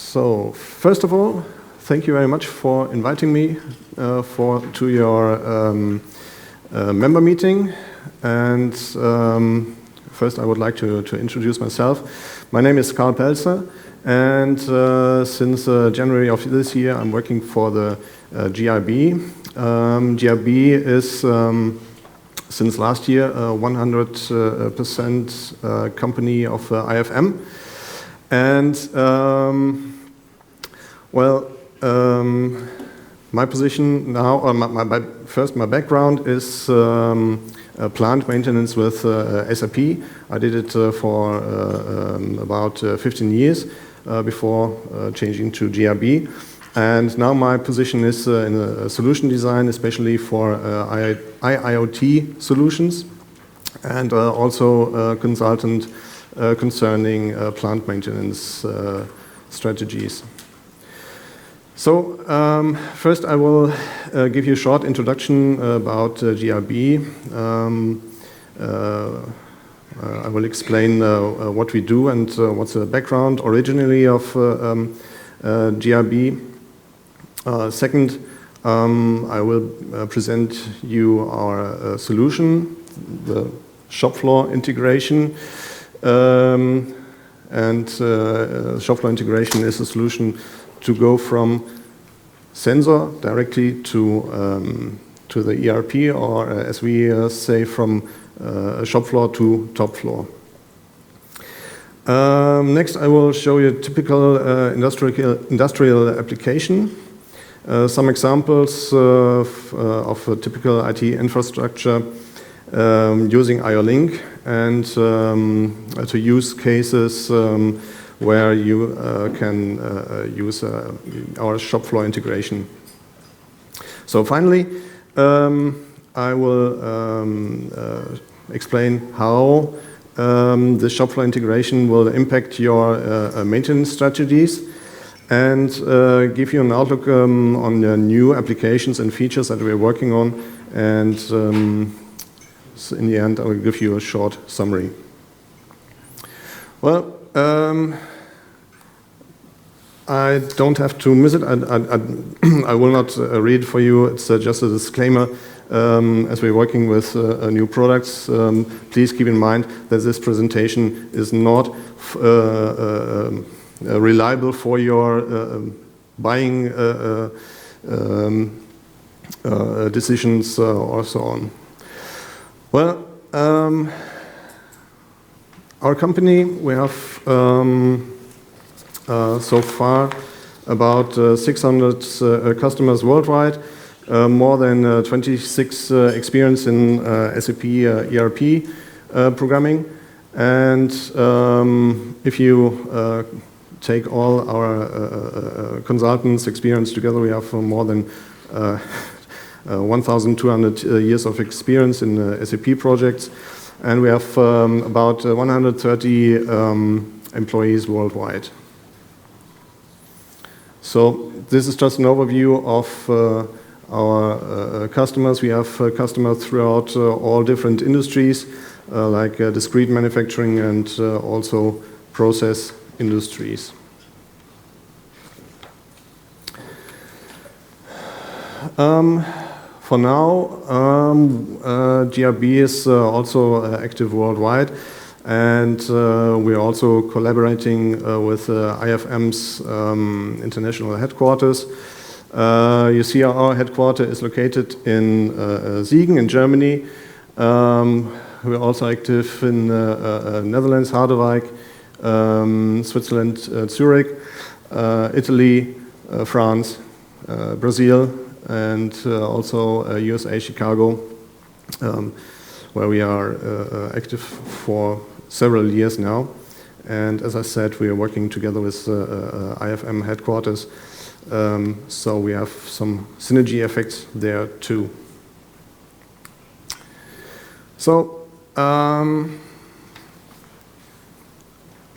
So, first of all, thank you very much for inviting me to your member meeting. And first, I would like to introduce myself. My name is Pelzer, and since January of this year, I'm working for the GIB. GIB is since last year a 100% company of IFM. And my position now, or my background is plant maintenance with SAP. I did it for about 15 years before changing to GIB. And now my position is in solution design, especially for IIoT solutions, and also consultant concerning plant maintenance strategies. So first I will give you a short introduction about GIB. I will explain what we do and what's the background originally of GIB. Second, I will present you our solution, the shop floor integration. Shop floor integration is a solution to go from sensor directly to the ERP, or as we say, from shop floor to top floor. Next, I will show you a typical industrial application. Some examples of a typical IT infrastructure using IO-Link, and to use cases where you can use our shop floor integration. So finally, I will explain how the shop floor integration will impact your maintenance strategies, and give you an outlook on the new applications and features that we're working on, and so in the end, I will give you a short summary. Well, I don't have to miss it. I will not read for you. It's just a disclaimer. As we're working with new products, please keep in mind that this presentation is not reliable for your buying decisions or so on. Well, our company, we have so far about 600 customers worldwide, more than 26 experience in SAP ERP programming, and if you take all our consultants' experience together, we have more than 1,200 years of experience in SAP projects, and we have about 130 employees worldwide. So this is just an overview of our customers. We have customers throughout all different industries, like discrete manufacturing and also process industries. For now, GIB is also active worldwide, and we're also collaborating with IFM's international headquarters. You see our headquarters is located in Siegen in Germany. We're also active in Netherlands, Harderwijk, Switzerland, Zurich, Italy, France, Brazil, and also USA, Chicago, where we are active for several years now. And as I said, we are working together with IFM headquarters, so we have some synergy effects there too. So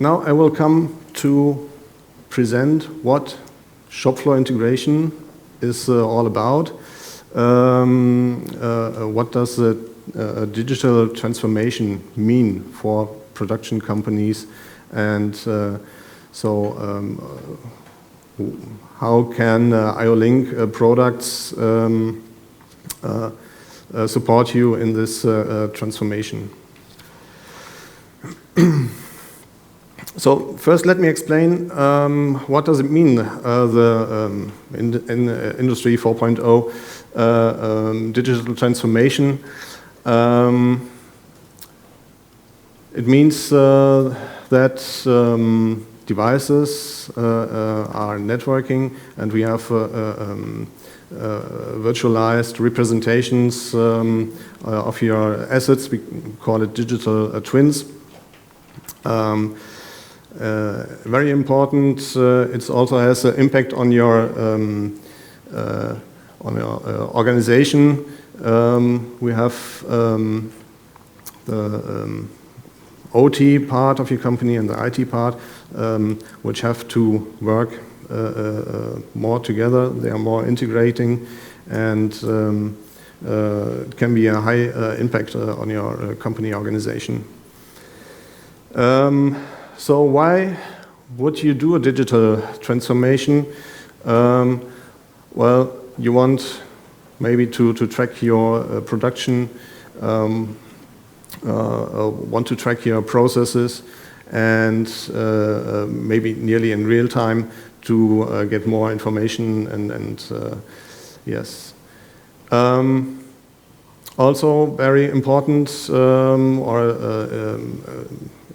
now I will come to present what shop floor integration is all about. What does a digital transformation mean for production companies, and how can IO-Link products support you in this transformation. So first, let me explain what does it mean, in Industry 4.0 digital transformation. It means that devices are networking, and we have virtualized representations of your assets. We call it digital twins. Very important. It also has an impact on your organization. We have the OT part of your company and the IT part, which have to work more together. They are more integrating, and it can be a high impact on your company organization. So why would you do a digital transformation? Well, you want maybe to track your production, want to track your processes, and maybe nearly in real time to get more information and yes. Also very important,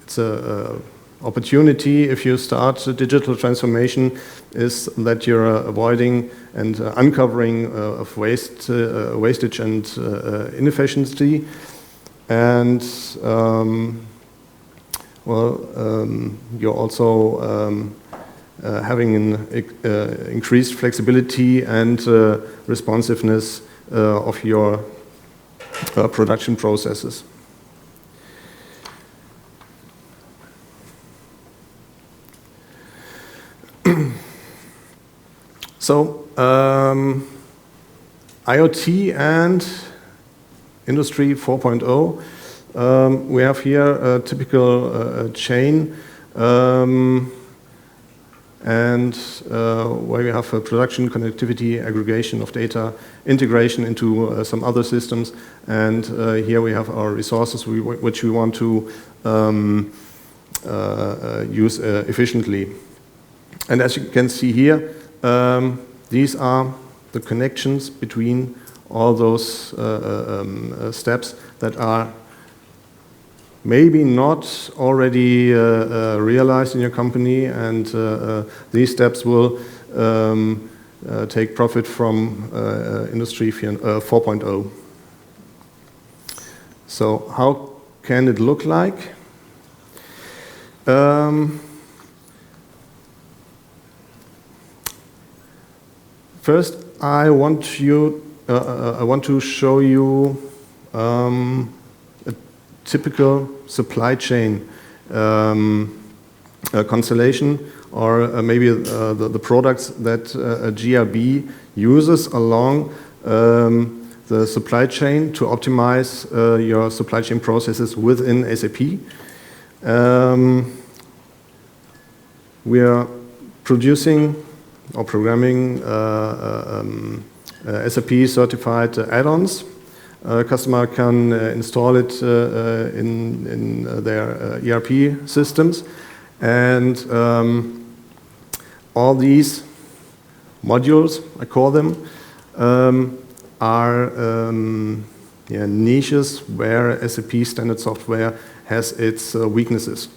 it's a opportunity if you start a digital transformation, is that you're avoiding and uncovering of wastage and inefficiency, and you're also having an increased flexibility and responsiveness of your production processes. So, IoT and Industry 4.0, we have here a typical chain, and where we have production, connectivity, aggregation of data, integration into some other systems, and here we have our resources which we want to use efficiently. And as you can see here, these are the connections between all those steps that are maybe not already realized in your company, and these steps will take profit from Industry 4.0. So how can it look like? First, I want to show you a typical supply chain constellation, or maybe the products that a GRB uses along the supply chain to optimize your supply chain processes within SAP. We are producing or programming SAP certified add-ons. A customer can install it in their ERP systems, and all these modules, I call them, are niches where SAP standard software has its weaknesses.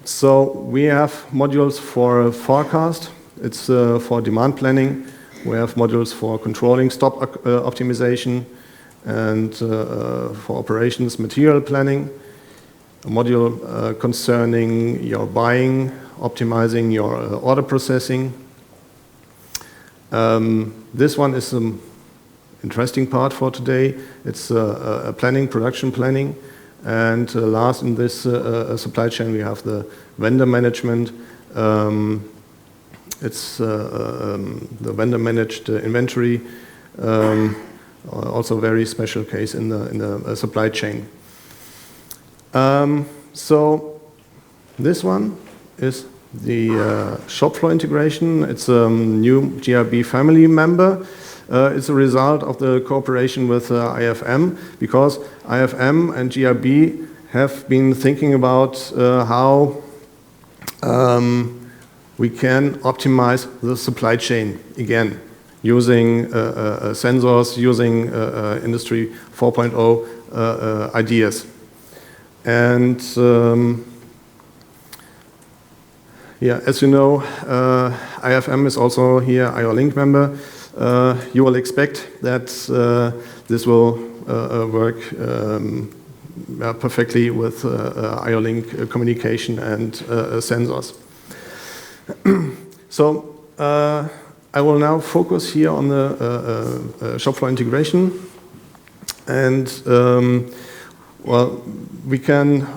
So we have modules for forecast, it's for demand planning. We have modules for controlling stock optimization, and for operations material planning. A module concerning your buying, optimizing your order processing. This one is an interesting part for today. It's planning, production planning. And last in this supply chain, we have the vendor management. It's the vendor managed inventory, also a very special case in the supply chain. So this one is the shop floor integration. It's a new GRB family member. It's a result of the cooperation with IFM, because IFM and GRB have been thinking about how we can optimize the supply chain again, using sensors, using Industry 4.0 ideas. And yeah, as you know, IFM is also here IO-Link member. You will expect that this will work perfectly with IO-Link communication and sensors. So I will now focus here on the shop floor integration, and well, we can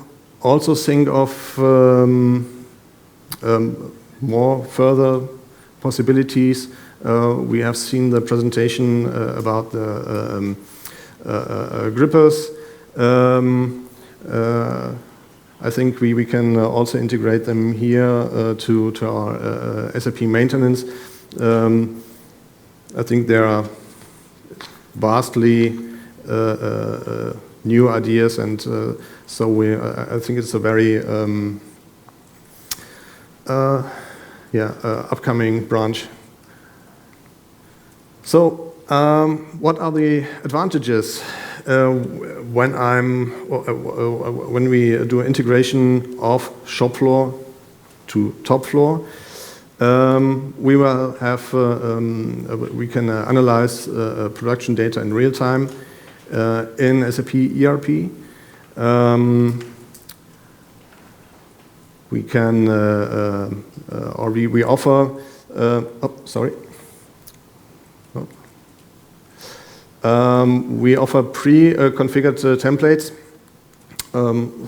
also think of more further possibilities. We have seen the presentation about the grippers. I think we can also integrate them here to our SAP maintenance. I think there are vastly new ideas, and so I think it's a very upcoming branch. So what are the advantages when we do integration of shop floor to top floor? We will have we can analyze production data in real time in SAP ERP. We can or we offer we offer pre-configured templates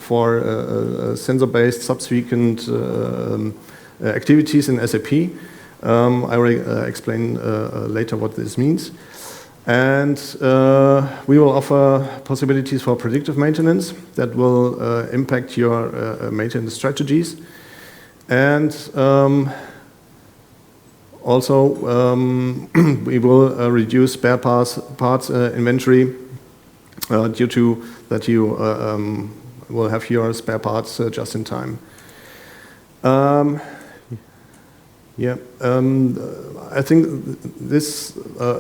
for sensor-based subsequent activities in SAP. I will explain later what this means. And we will offer possibilities for predictive maintenance that will impact your maintenance strategies. And also, we will reduce spare parts inventory due to that you will have your spare parts just in time. I think this,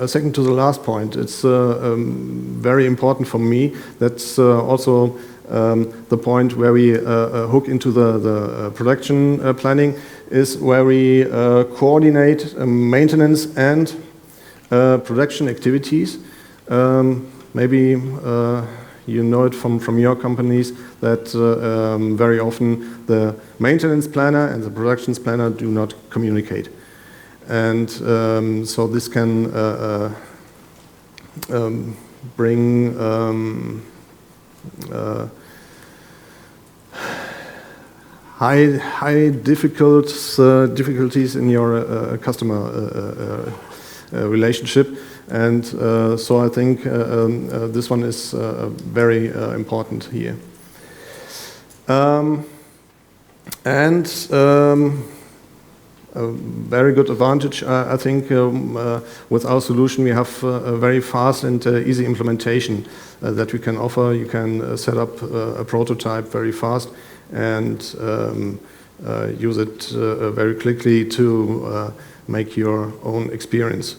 second to the last point, it's very important for me. That's also the point where we hook into the production planning, is where we coordinate maintenance and production activities. Maybe you know it from your companies that very often the maintenance planner and the productions planner do not communicate. And so this can bring high difficulties in your customer relationship. And so I think this one is very important here. And a very good advantage, I think, with our solution, we have a very fast and easy implementation that we can offer. You can set up a prototype very fast and use it very quickly to make your own experience.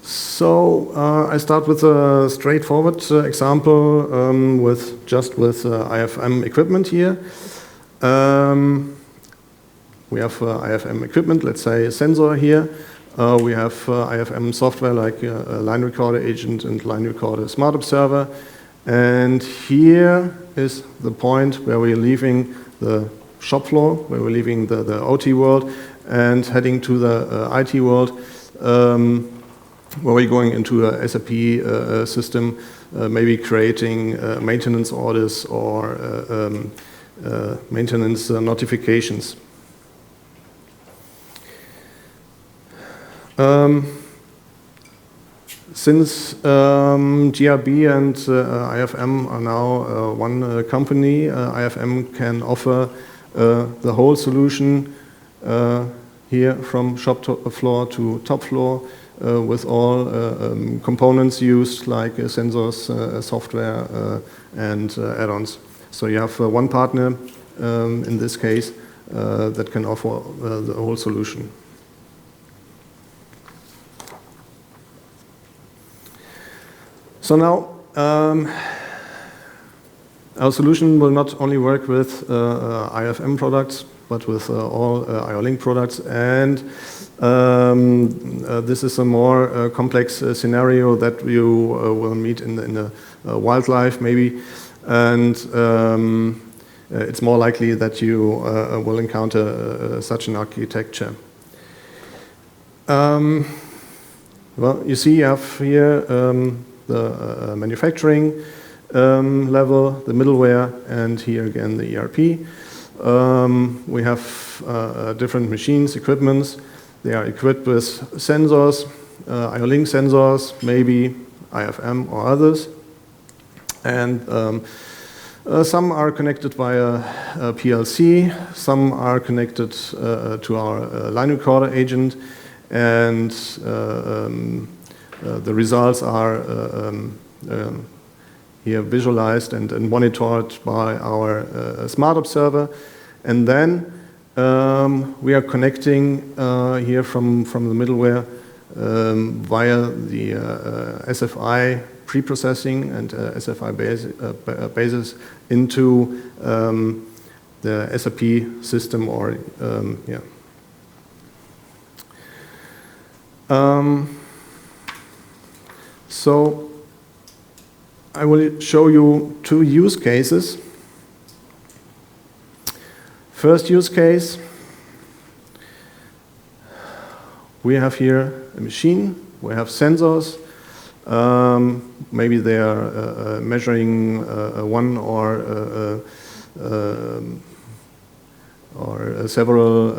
So I start with a straightforward example with IFM equipment here. We have IFM equipment, let's say a sensor here. We have IFM software like line recorder agent and line recorder smart observer. And here is the point where we're leaving the shop floor, where we're leaving the OT world and heading to the IT world, where we're going into a SAP system, maybe creating maintenance orders or maintenance notifications. Since GRB and IFM are now one company, IFM can offer the whole solution here from shop floor to top floor with all components used like sensors, software and add-ons. So you have one partner in this case that can offer the whole solution. So now, our solution will not only work with IFM products, but with all IO-Link products. And this is a more complex scenario that you will meet in the wildlife, maybe. And it's more likely that you will encounter such an architecture. Well, you see, you have here the manufacturing level, the middleware, and here again the ERP. We have different machines, equipments. They are equipped with sensors, IO-Link sensors, maybe IFM or others. And some are connected via PLC, some are connected to our line recorder agent, and the results are here visualized and monitored by our smart observer. And then we are connecting here from the middleware via the SFI pre-processing and SFI basis into the SAP system or yeah. So I will show you two use cases. First use case, we have here a machine, we have sensors. Maybe they are measuring one or several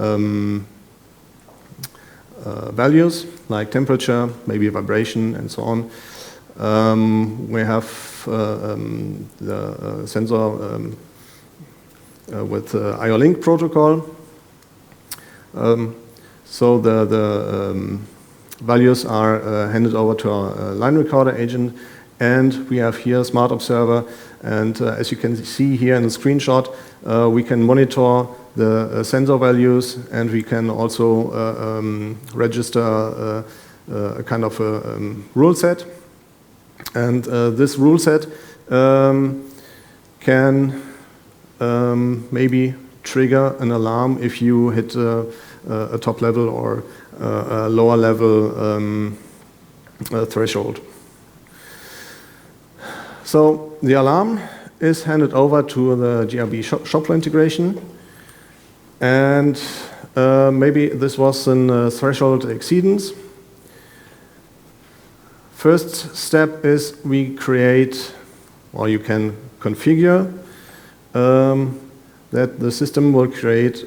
values like temperature, maybe vibration, and so on. We have the sensor with IO-Link protocol. So the values are handed over to our line recorder agent, and we have here Smart Observer. And as you can see here in the screenshot, we can monitor the sensor values, and we can also register a kind of a rule set. And this rule set can maybe trigger an alarm if you hit a top level or a lower level threshold. So the alarm is handed over to the GRB shop floor integration, and maybe this was a threshold exceedance. First step is we create, or you can configure, that the system will create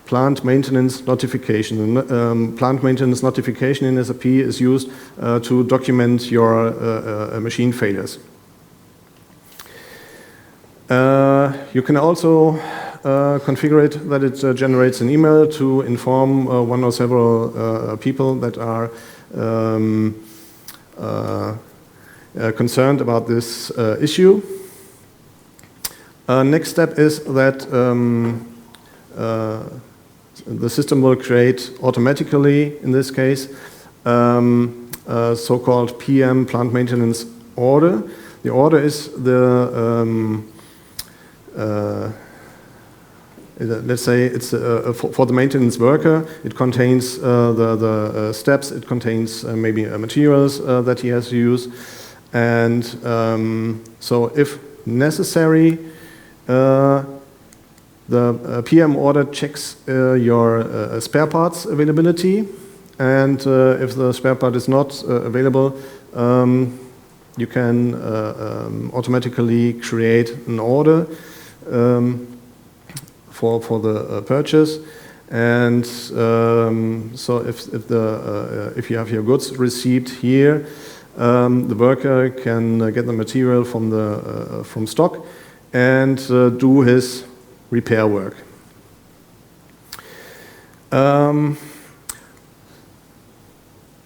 plant maintenance notification. Plant maintenance notification in SAP is used to document your machine failures. You can also configure it that it generates an email to inform one or several people that are concerned about this issue. Next step is that the system will create automatically, in this case, so-called PM, plant maintenance order. The order is the, let's say it's for the maintenance worker. It contains the steps, it contains maybe materials that he has to use. And so if necessary, the PM order checks your spare parts availability, and if the spare part is not available, you can automatically create an order for the purchase, And so if you have your goods received here, the worker can get the material from stock and do his repair work.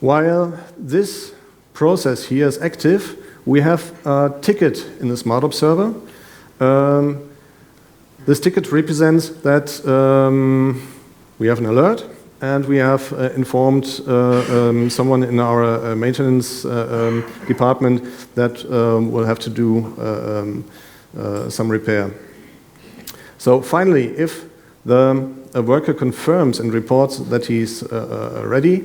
While this process here is active, we have a ticket in the Smart Observer. This ticket represents that we have an alert, and we have informed someone in our maintenance department that will have to do some repair. So finally, if the worker confirms and reports that he's ready,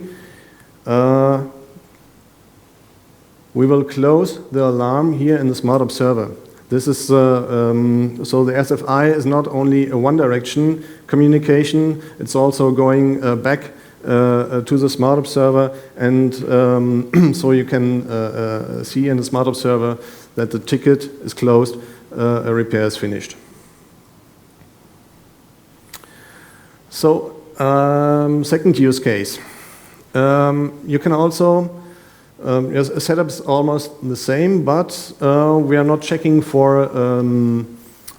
we will close the alarm here in the Smart Observer. This is so the SFI is not only a one-direction communication; it's also going back to the Smart Observer, and so you can see in the Smart Observer that the ticket is closed, a repair is finished. So second use case, you can also. The setup is almost the same, but we are not checking for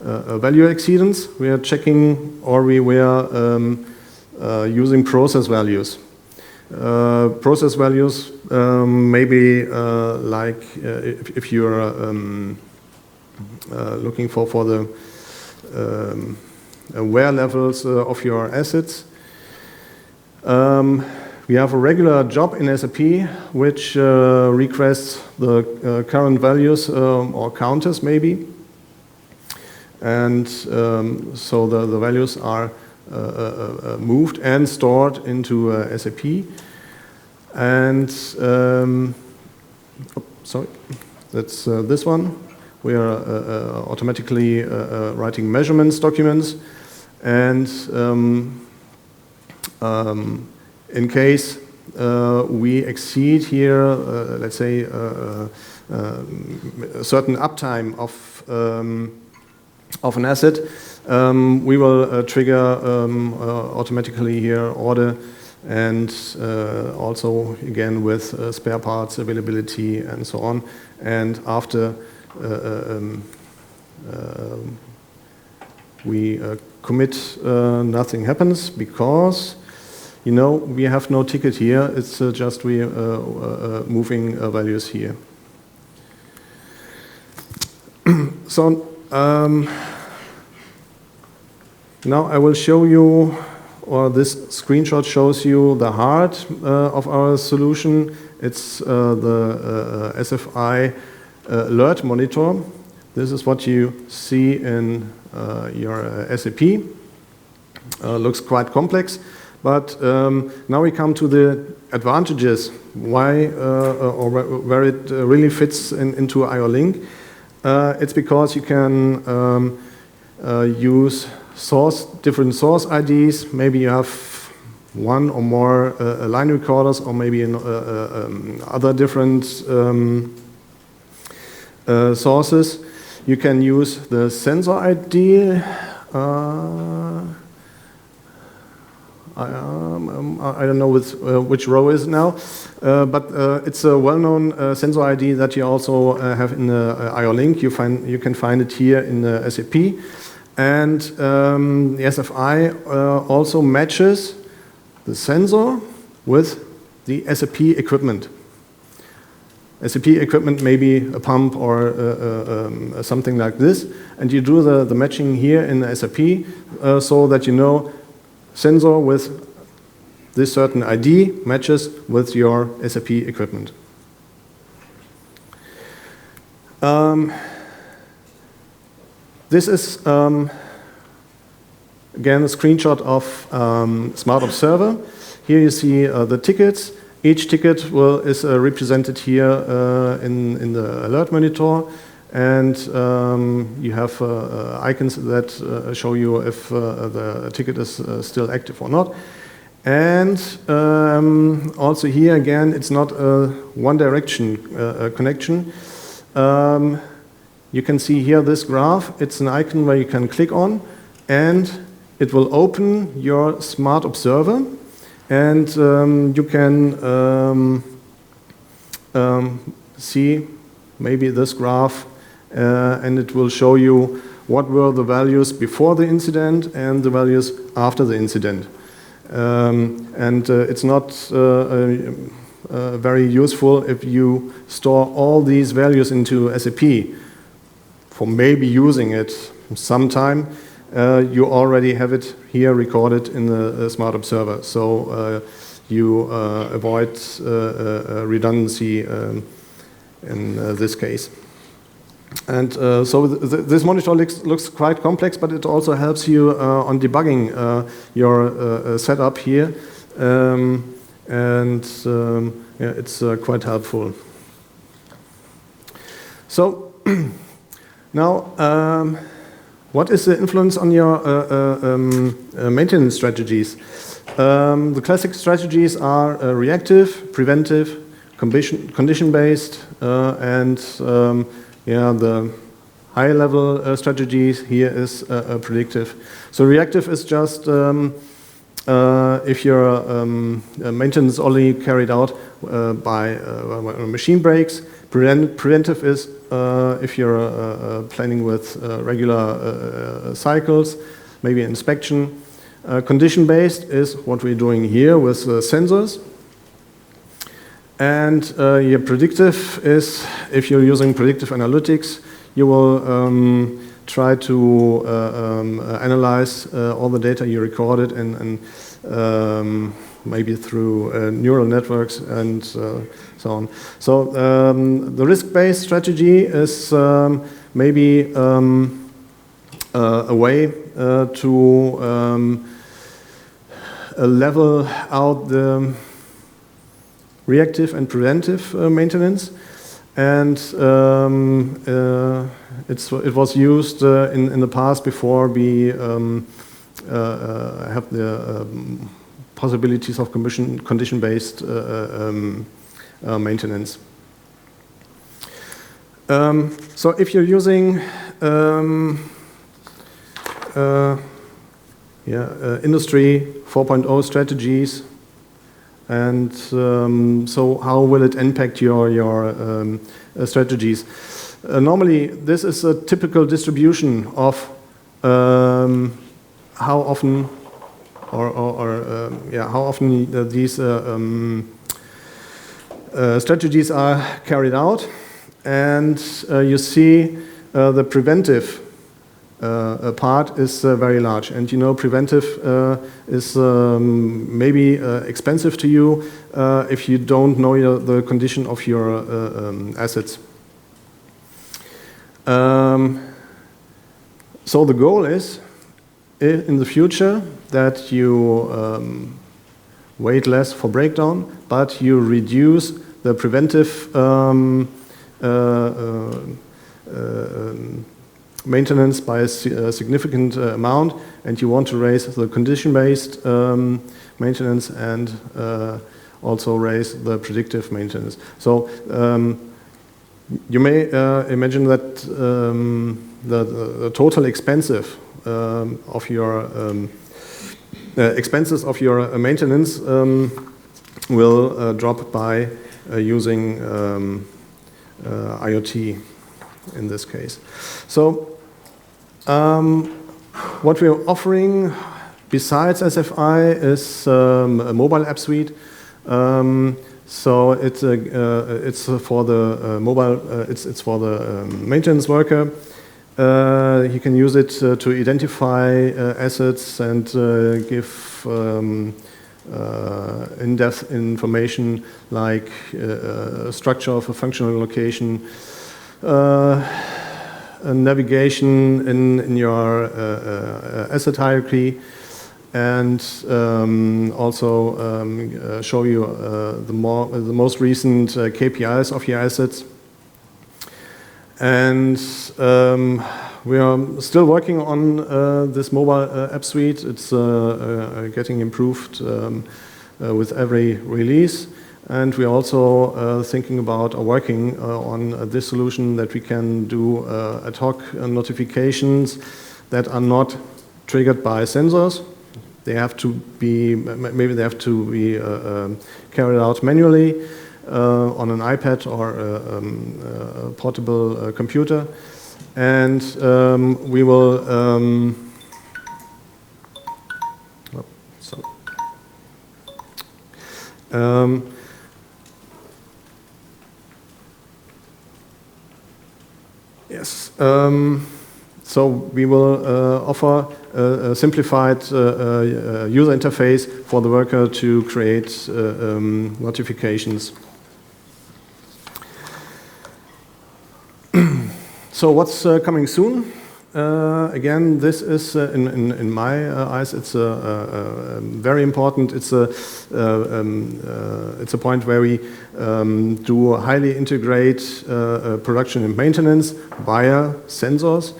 value exceedance. We are checking, or we are using process values. Process values maybe like if you're looking for the wear levels of your assets. We have a regular job in SAP which requests the current values or counters maybe. And so the values are moved and stored into SAP. And, sorry, that's this one. We are automatically writing measurements documents. And in case we exceed here, let's say, a certain uptime of an asset, we will trigger automatically here order, and also again with spare parts availability and so on. And after we commit, nothing happens because we have no ticket here. It's just we moving values here. So now I will show you, or this screenshot shows you the heart of our solution. It's the SFI alert monitor. This is what you see in your SAP. Looks quite complex. But now we come to the advantages, why or where it really fits into IO-Link. It's because you can use different source IDs. Maybe you have one or more line recorders, or maybe other different sources. You can use the sensor ID. I don't know which row is now, but it's a well-known sensor ID that you also have in the IO-Link. You can find it here in the SAP, and the SFI also matches the sensor with the SAP equipment. SAP equipment may be a pump or something like this, and you do the matching here in the SAP so that you know sensor with this certain ID matches with your SAP equipment. This is again a screenshot of Smart Observer. Here you see the tickets. Each ticket is represented here in the alert monitor, and you have icons that show you if the ticket is still active or not. And also here again, it's not a one-direction connection. You can see here this graph. It's an icon where you can click on, and it will open your smart observer, and you can see maybe this graph, and it will show you what were the values before the incident and the values after the incident. It's not very useful if you store all these values into SAP for maybe using it sometime. You already have it here recorded in the Smart Observer, so you avoid redundancy in this case. And so this monitor looks quite complex, but it also helps you on debugging your setup here, yeah, it's quite helpful. So now, what is the influence on your maintenance strategies? The classic strategies are reactive, preventive, condition-based, and yeah, the high-level strategies here is predictive. So reactive is just if your maintenance only carried out by machine breaks. Preventive is if you're planning with regular cycles, maybe inspection. Condition-based is what we're doing here with sensors. And your predictive is, if you're using predictive analytics, you will try to analyze all the data you recorded and maybe through neural networks and so on. So the risk-based strategy is maybe a way to level out the reactive and preventive maintenance, and it was used in the past before we have the possibilities of condition-based maintenance. So if you're using Industry 4.0 strategies, and so how will it impact your strategies? Normally, this is a typical distribution of how often these strategies are carried out, and you see the preventive part is very large, and you know preventive is maybe expensive to you if you don't know the condition of your assets. So the goal is in the future that you wait less for breakdown, but you reduce the preventive maintenance by a significant amount, and you want to raise the condition-based maintenance and also raise the predictive maintenance. So you may imagine that the total expenses of your maintenance will drop by using IoT in this case. So what we're offering besides SFI is a mobile app suite. So it's for the mobile. It's for the maintenance worker. He can use it to identify assets and give in-depth information like structure of a functional location, navigation in your asset hierarchy, and also show you the most recent KPIs of your assets. And we are still working on this mobile app suite. It's getting improved with every release. And we're also thinking about or working on this solution that we can do ad hoc notifications that are not triggered by sensors. They have to be, maybe they have to be carried out manually on an iPad or a portable computer. And we will, yes. So we will offer a simplified user interface for the worker to create notifications. So what's coming soon? Again, this is, in my eyes, it's very important. It's a point where we do highly integrate production and maintenance via sensors.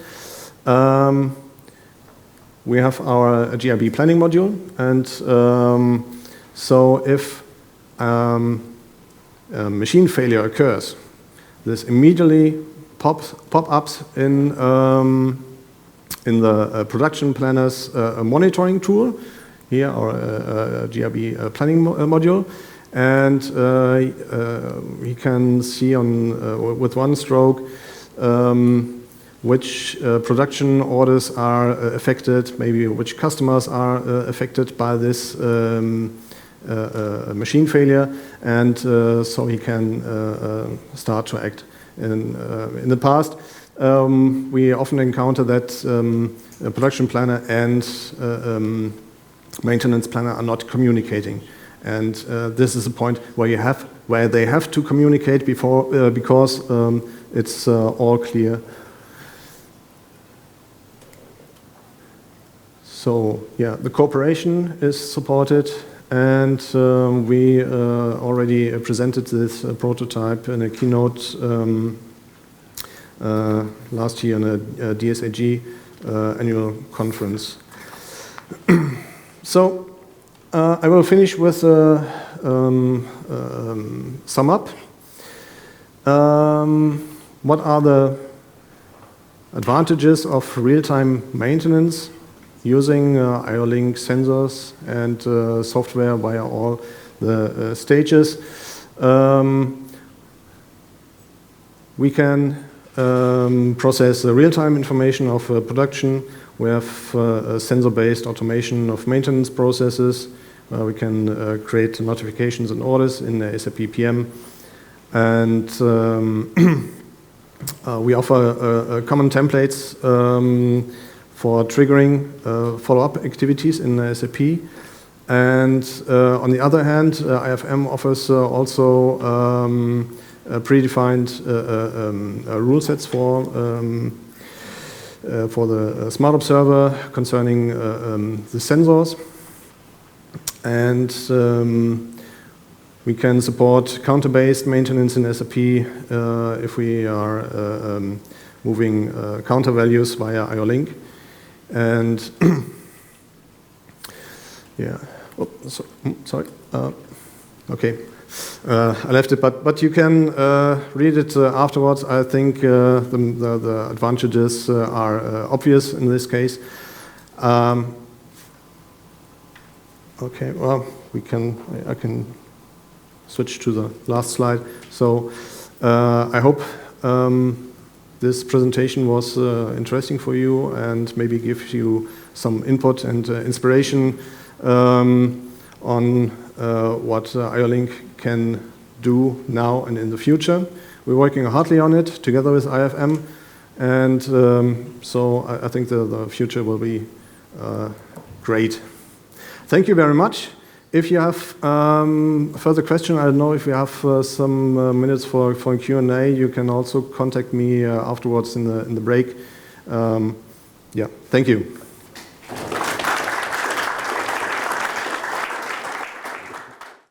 We have our GRB planning module, and so if a machine failure occurs, this immediately pop-ups in the production planner's monitoring tool, here our GRB planning module, and he can see on with one stroke which production orders are affected, maybe which customers are affected by this machine failure, and so he can start to act. In the past, we often encounter that a production planner and maintenance planner are not communicating, and this is a point where they have to communicate before because it's all clear. So yeah, the cooperation is supported, and we already presented this prototype in a keynote last year in a DSAG annual conference. So I will finish with a sum up. What are the advantages of real-time maintenance using IO-Link sensors and software via all the stages? We can process the real-time information of production. We have sensor-based automation of maintenance processes. We can create notifications and orders in the SAP PM. And we offer common templates for triggering follow-up activities in SAP. And on the other hand, IFM offers also predefined rule sets for the Smart Observer concerning the sensors. And we can support counter-based maintenance in SAP if we are moving counter values via IO-Link. And yeah, oh, sorry. Okay, I left it, but you can read it afterwards. I think the advantages are obvious in this case. Okay, well, I can switch to the last slide. So I hope this presentation was interesting for you and maybe gives you some input and inspiration on what IO-Link can do now and in the future. We're working hardly on it together with IFM, and so I think the future will be great. Thank you very much. If you have further questions, I don't know if you have some minutes for Q&A. You can also contact me afterwards in the break. Yeah, thank you.